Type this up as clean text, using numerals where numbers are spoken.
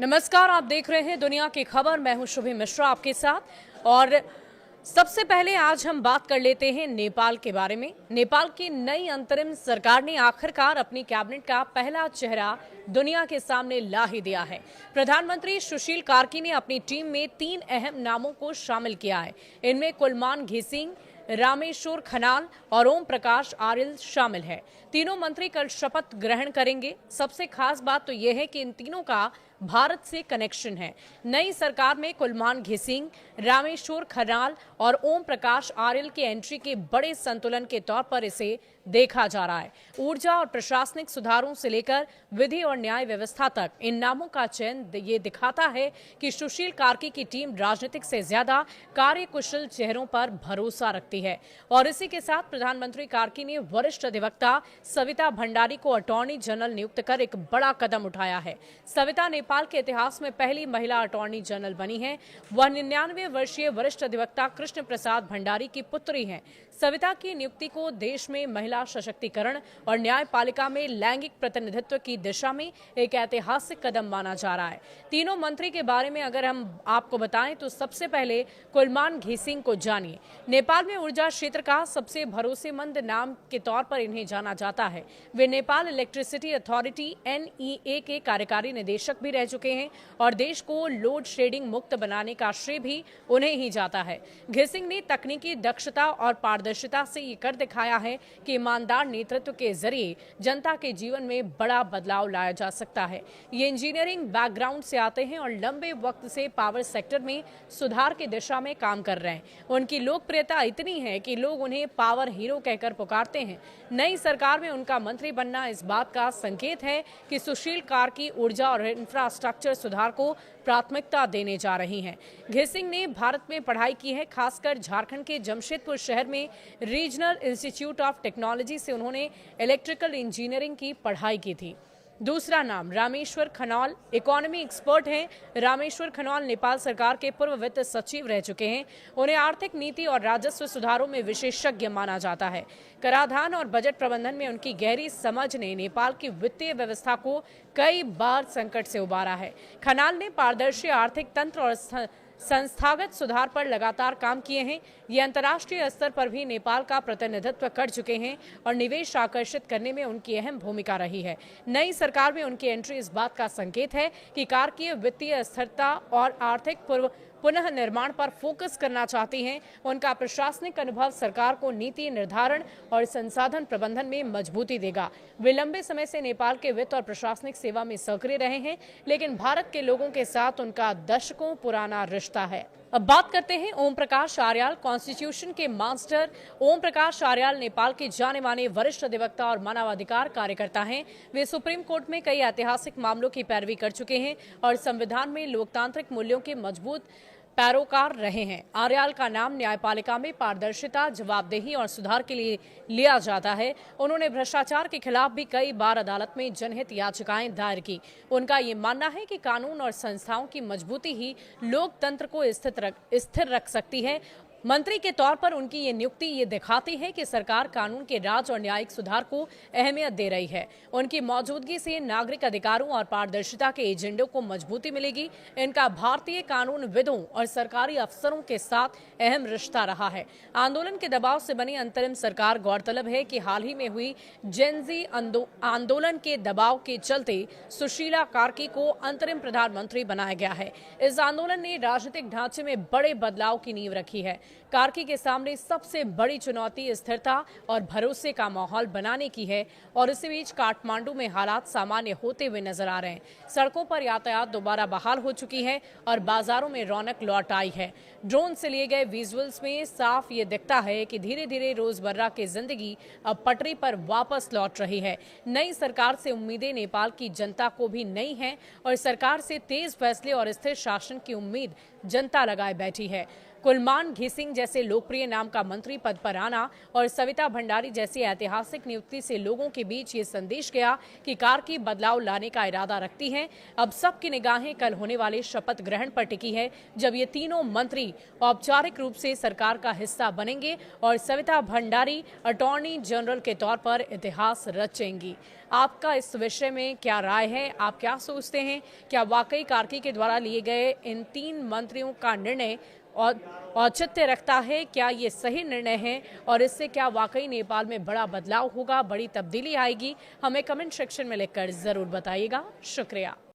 नमस्कार, आप देख रहे हैं दुनिया की खबर। मैं हूं शुभी मिश्रा आपके साथ। और सबसे पहले आज हम बात कर लेते हैं नेपाल के बारे में। नेपाल की नई अंतरिम सरकार ने आखिरकार अपनी कैबिनेट का पहला चेहरा दुनिया के सामने ला ही दिया है। प्रधानमंत्री सुशील कार्की ने अपनी टीम में 3 अहम नामों को शामिल किया है। इनमें कुलमान घिसिंग, रामेश्वर खनाल और ओम प्रकाश आर्यल शामिल है। तीनों मंत्री कल शपथ ग्रहण करेंगे। सबसे खास बात तो यह है कि इन तीनों का भारत से कनेक्शन है। नई सरकार में कुलमान घिसिंग, रामेश्वर खनाल और ओम प्रकाश आर्यल की एंट्री के बड़े संतुलन के तौर पर इसे देखा जा रहा है। ऊर्जा और प्रशासनिक सुधारों से लेकर विधि और न्याय व्यवस्था तक इन नामों का चयन ये दिखाता है कि सुशील कार्की की टीम राजनीतिक से ज्यादा कार्यकुशल चेहरों पर भरोसा रखती है। और इसी के साथ प्रधानमंत्री कार्की ने वरिष्ठ अधिवक्ता सविता भंडारी को अटॉर्नी जनरल नियुक्त कर एक बड़ा कदम उठाया है। सविता नेपाल के इतिहास में पहली महिला अटॉर्नी जनरल बनी है। वह 99 वर्षीय वरिष्ठ अधिवक्ता कृष्ण प्रसाद भंडारी की पुत्री हैं। सविता की नियुक्ति को देश में महिला सशक्तिकरण और न्यायपालिका में लैंगिक प्रतिनिधित्व की दिशा में एक ऐतिहासिक कदम माना जा रहा है। तीनों मंत्री के बारे में अगर हम आपको बताएं तो सबसे पहले कुलमान घिसिंग को जानिए। नेपाल में ऊर्जा क्षेत्र का सबसे भरोसेमंद नाम के तौर पर इन्हें जाना जाता है। वे नेपाल इलेक्ट्रिसिटी अथॉरिटी NEA के कार्यकारी निदेशक भी रह चुके हैं और देश को लोड शेडिंग मुक्त बनाने का श्रेय भी उन्हें ही जाता है। घिसिंग ने तकनीकी दक्षता और पारदर्शिता से ये कर दिखाया है कि ईमानदार नेतृत्व के जरिए जनता के जीवन में बड़ा बदलाव लाया जा सकता है। ये इंजीनियरिंग बैकग्राउंड से आते हैं और लंबे वक्त से पावर सेक्टर में सुधार की दिशा में काम कर रहे हैं। उनकी लोकप्रियता इतनी है कि लोग उन्हें पावर हीरो कहकर पुकारते हैं। नई सरकार में उनका मंत्री बनना इस बात का संकेत है कि सुशील कार्की ऊर्जा और इंफ्रास्ट्रक्चर सुधार को प्राथमिकता देने जा रही हैं। घिसिंग ने भारत में पढ़ाई की है। खासकर झारखंड के जमशेदपुर शहर में रीजनल इंस्टीट्यूट ऑफ टेक्नोलॉजी से उन्होंने इलेक्ट्रिकल इंजीनियरिंग की पढ़ाई की थी। दूसरा नाम रामेश्वर खनाल, इकोनॉमी एक्सपर्ट हैं। रामेश्वर खनाल नेपाल सरकार के पूर्व वित्त सचिव रह चुके हैं। उन्हें आर्थिक नीति और राजस्व सुधारों में विशेषज्ञ माना जाता है। कराधान और बजट प्रबंधन में उनकी गहरी समझ ने नेपाल की वित्तीय व्यवस्था को कई बार संकट से उबारा है। खनाल ने पारदर्शी आर्थिक तंत्र और संस्थागत सुधार पर लगातार काम किए हैं। ये अंतर्राष्ट्रीय स्तर पर भी नेपाल का प्रतिनिधित्व कर चुके हैं और निवेश आकर्षित करने में उनकी अहम भूमिका रही है। नई सरकार में उनकी एंट्री इस बात का संकेत है कि कार्की वित्तीय स्थिरता और आर्थिक पुनः निर्माण पर फोकस करना चाहती हैं। उनका प्रशासनिक अनुभव सरकार को नीति निर्धारण और संसाधन प्रबंधन में मजबूती देगा। वे लंबे समय से नेपाल के वित्त और प्रशासनिक सेवा में सक्रिय रहे हैं, लेकिन भारत के लोगों के साथ उनका दशकों पुराना रिश्ता है। अब बात करते हैं ओम प्रकाश आर्याल। कॉन्स्टिट्यूशन के मास्टर ओम प्रकाश आर्याल नेपाल के जाने माने वरिष्ठ अधिवक्ता और मानवाधिकार कार्यकर्ता हैं। वे सुप्रीम कोर्ट में कई ऐतिहासिक मामलों की पैरवी कर चुके हैं और संविधान में लोकतांत्रिक मूल्यों के मजबूत पैरोकार रहे हैं। आर्याल का नाम न्यायपालिका में पारदर्शिता, जवाबदेही और सुधार के लिए लिया जाता है। उन्होंने भ्रष्टाचार के खिलाफ भी कई बार अदालत में जनहित याचिकाएं दायर की। उनका ये मानना है कि कानून और संस्थाओं की मजबूती ही लोकतंत्र को स्थिर रख सकती है। मंत्री के तौर पर उनकी ये नियुक्ति ये दिखाती है कि सरकार कानून के राज और न्यायिक सुधार को अहमियत दे रही है। उनकी मौजूदगी से नागरिक अधिकारों और पारदर्शिता के एजेंडों को मजबूती मिलेगी। इनका भारतीय कानूनविदों और सरकारी अफसरों के साथ अहम रिश्ता रहा है। आंदोलन के दबाव से बनी अंतरिम सरकार। गौरतलब है कि हाल ही में हुई जेनजी आंदोलन के दबाव के चलते सुशीला कार्की को अंतरिम प्रधानमंत्री बनाया गया है। इस आंदोलन ने राजनीतिक ढांचे में बड़े बदलाव की नींव रखी है। कार्की के सामने सबसे बड़ी चुनौती स्थिरता और भरोसे का माहौल बनाने की है और इसी बीच काठमांडू में हालात सामान्य होते हुए नजर आ रहे हैं। सड़कों पर यातायात दोबारा बहाल हो चुकी है और बाजारों में रौनक लौट आई है। ड्रोन से लिए गए विजुअल्स में साफ ये दिखता है कि धीरे धीरे रोजमर्रा की जिंदगी अब पटरी पर वापस लौट रही है। नई सरकार से उम्मीदें नेपाल की जनता को भी नई हैं और सरकार से तेज फैसले और स्थिर शासन की उम्मीद जनता लगाए बैठी है। कुलमान घिसिंग जैसे लोकप्रिय नाम का मंत्री पद पर आना और सविता भंडारी जैसी ऐतिहासिक नियुक्ति से लोगों के बीच ये संदेश गया कि कार्की बदलाव लाने का इरादा रखती हैं। अब सबकी निगाहें कल होने वाले शपथ ग्रहण पर टिकी है, जब ये तीनों मंत्री औपचारिक रूप से सरकार का हिस्सा बनेंगे और सविता भंडारी अटॉर्नी जनरल के तौर पर इतिहास रचेंगी। आपका इस विषय में क्या राय है? आप क्या सोचते हैं? क्या वाकई कार्की के द्वारा लिए गए इन 3 मंत्रियों का निर्णय और औचित्य रखता है? क्या ये सही निर्णय है और इससे क्या वाकई नेपाल में बड़ा बदलाव होगा, बड़ी तब्दीली आएगी? हमें कमेंट सेक्शन में लिखकर जरूर बताइएगा। शुक्रिया।